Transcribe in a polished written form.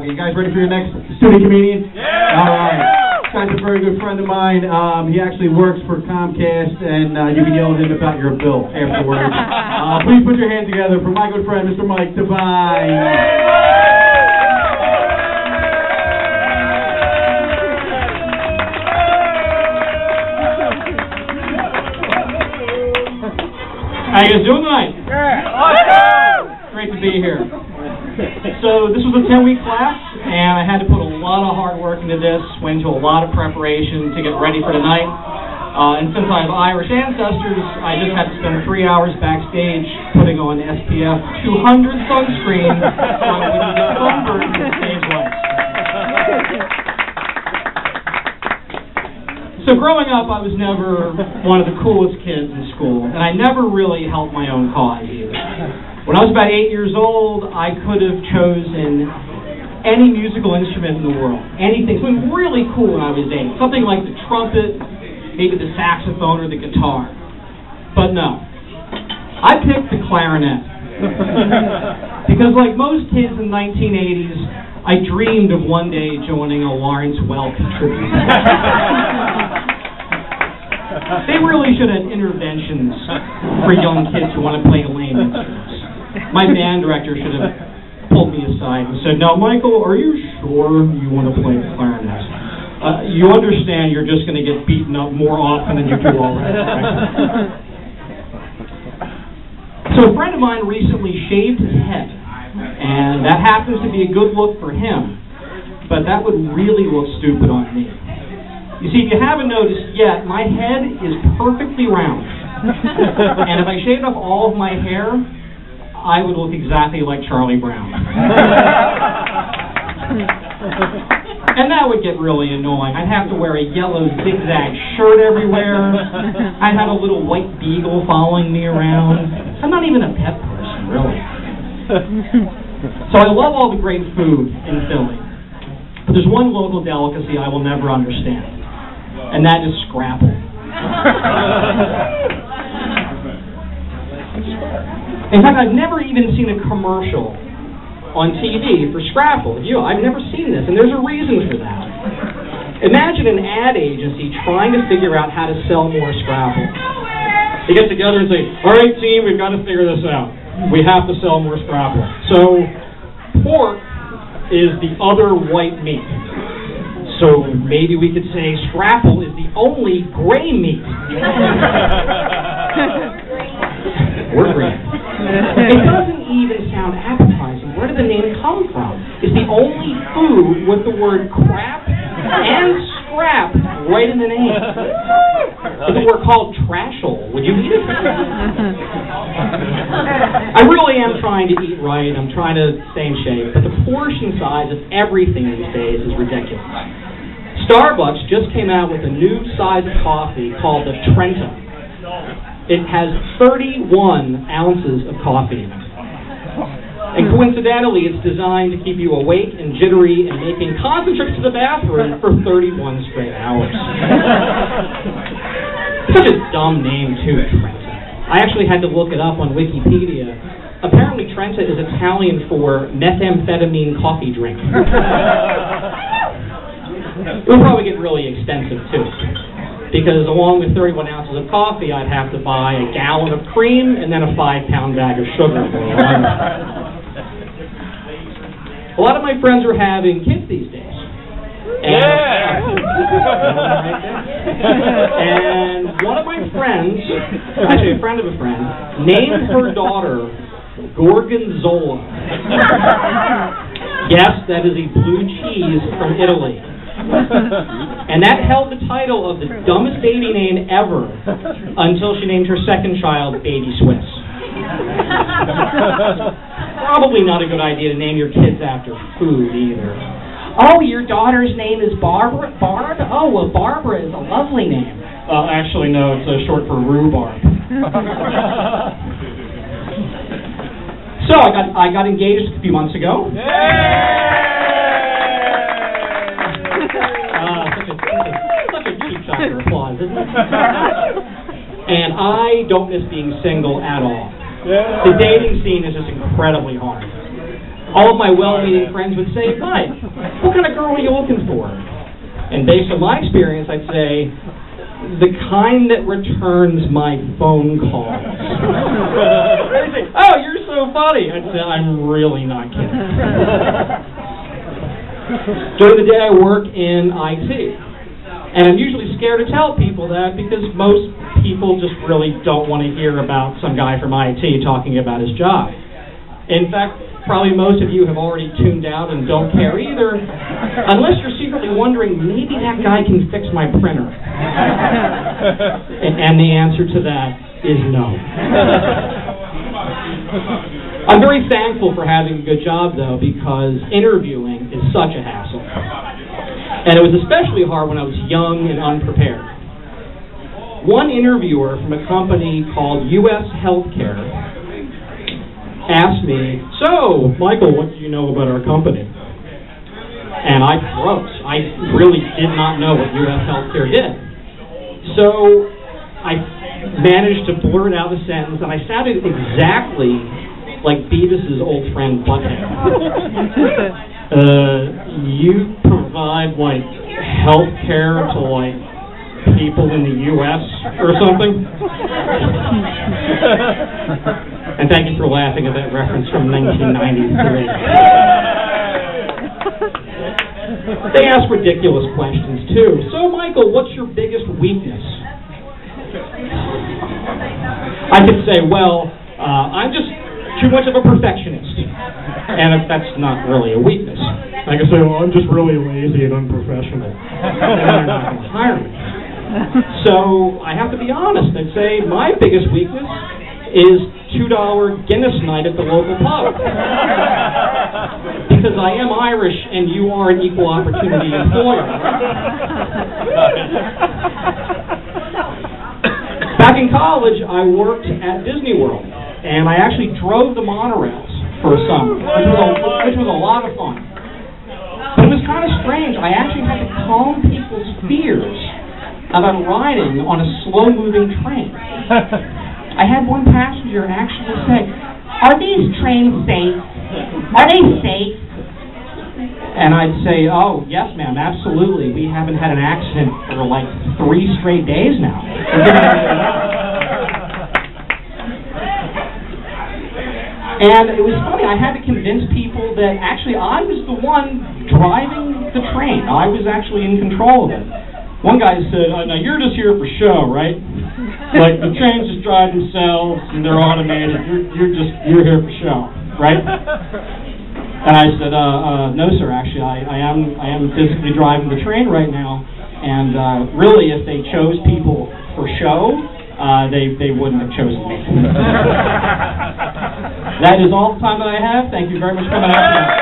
You guys ready for your next student comedian? Yeah! All right. This guy's a very good friend of mine. He actually works for Comcast, and you can yell at him about your bill afterwards. Please put your hands together for my good friend, Mr. Mike Devine. How you guys doing tonight? Yeah. Great to be here. So this was a 10-week class, and I had to put a lot of hard work into this, went into a lot of preparation to get ready for tonight. And since I have Irish ancestors, I just had to spend 3 hours backstage putting on SPF 200 sunscreen so I wouldn't get sunburned in stage lights. So growing up, I was never one of the coolest kids in school, and I never really helped my own cause either. When I was about 8 years old, I could have chosen any musical instrument in the world, anything, something really cool when I was 8, something like the trumpet, maybe the saxophone or the guitar. But no, I picked the clarinet. Because like most kids in the 1980s, I dreamed of one day joining a Lawrence Welk tribute. They really should have interventions for young kids who want to play lame instruments. My band director should have pulled me aside and said, "Now, Michael, are you sure you want to play the clarinet? You understand you're just going to get beaten up more often than you do already, right?" So a friend of mine recently shaved his head, and that happens to be a good look for him, but that would really look stupid on me. You see, if you haven't noticed yet, my head is perfectly round. And if I shaved off all of my hair, I would look exactly like Charlie Brown. And that would get really annoying. I'd have to wear a yellow zigzag shirt everywhere. I'd have a little white beagle following me around. I'm not even a pet person, really. So I love all the great food in Philly. But there's one local delicacy I will never understand. And that is scrapple. In fact, I've never even seen a commercial on TV for Scrapple. I've never seen this, and there's a reason for that. Imagine an ad agency trying to figure out how to sell more Scrapple. They get together and say, "All right, team, we've got to figure this out. We have to sell more Scrapple." So, pork is the other white meat. So maybe we could say Scrapple is the only gray meat. Or green. It doesn't even sound appetizing. Where did the name come from? It's the only food with the word crap and scrap right in the name. If it were called Trashel, would you eat it? I really am trying to eat right. I'm trying to stay in shape. But the portion size of everything these days is ridiculous. Starbucks just came out with a new size of coffee called the Trenta. It has 31 ounces of coffee in it. And coincidentally, it's designed to keep you awake and jittery and making constant trips to the bathroom for 31 straight hours. Such a dumb name, too, Trenta. I actually had to look it up on Wikipedia. Apparently, Trenta is Italian for methamphetamine coffee drink. It would probably get really expensive, too. Because along with 31 ounces of coffee, I'd have to buy a gallon of cream and then a 5-pound bag of sugar. A lot of my friends are having kids these days. And one of my friends, actually a friend of a friend, named her daughter Gorgonzola. Yes, that is a blue cheese from Italy. And that held the title of the dumbest baby name ever until she named her second child Baby Swiss. Probably not a good idea to name your kids after food either. Oh, your daughter's name is Barbara? Barb? Oh, well, Barbara is a lovely name. Actually, no, it's short for rhubarb. So I got engaged a few months ago. Such a cheap shot for applause, isn't it? And I don't miss being single at all. The dating scene is just incredibly hard. all of my well-meaning friends would say, Mike, what kind of girl are you looking for? And based on my experience, I'd say, the kind that returns my phone calls. Oh, you're so funny. I'd say, I'm really not kidding. During the day, I work in IT. And I'm usually scared to tell people that because most people just really don't want to hear about some guy from IT talking about his job. In fact, probably most of you have already tuned out and don't care either, unless you're secretly wondering, maybe that guy can fix my printer. And the answer to that is no. I'm very thankful for having a good job, though, because interviewing is such a hassle. And it was especially hard when I was young and unprepared. One interviewer from a company called U.S. Healthcare asked me, so, Michael, what do you know about our company? And I froze. I really did not know what U.S. Healthcare did. So I managed to blurt out a sentence, and I sounded exactly like Beavis's old friend Butthead. You provide, like, healthcare to, like, people in the U.S. or something? And thank you for laughing at that reference from 1993. They ask ridiculous questions, too. So, Michael, what's your biggest weakness? I could say, well, I'm just too much of a perfectionist. And that's not really a weakness. I could say, well, I'm just really lazy and unprofessional. And they're not going to hire me. So I have to be honest and say my biggest weakness is $2 Guinness night at the local pub. Because I am Irish and you are an equal opportunity employer. Back in college, I worked at Disney World, and I actually drove the monorails for a summer, which was a lot of fun. But it was kind of strange. I actually had to calm people's fears about riding on a slow-moving train. I had one passenger actually say, are these trains safe? Are they safe? And I'd say, oh, yes, ma'am, absolutely. We haven't had an accident for like 3 straight days now. And it was funny, I had to convince people that actually I was the one driving the train. I was actually in control of it. One guy said, now you're just here for show, right? Like the trains just drive themselves and they're automated. You're here for show, right? And I said, no, sir. Actually, I am physically driving the train right now. And really, if they chose people for show, they wouldn't have chosen me. That is all the time that I have. Thank you very much for coming out.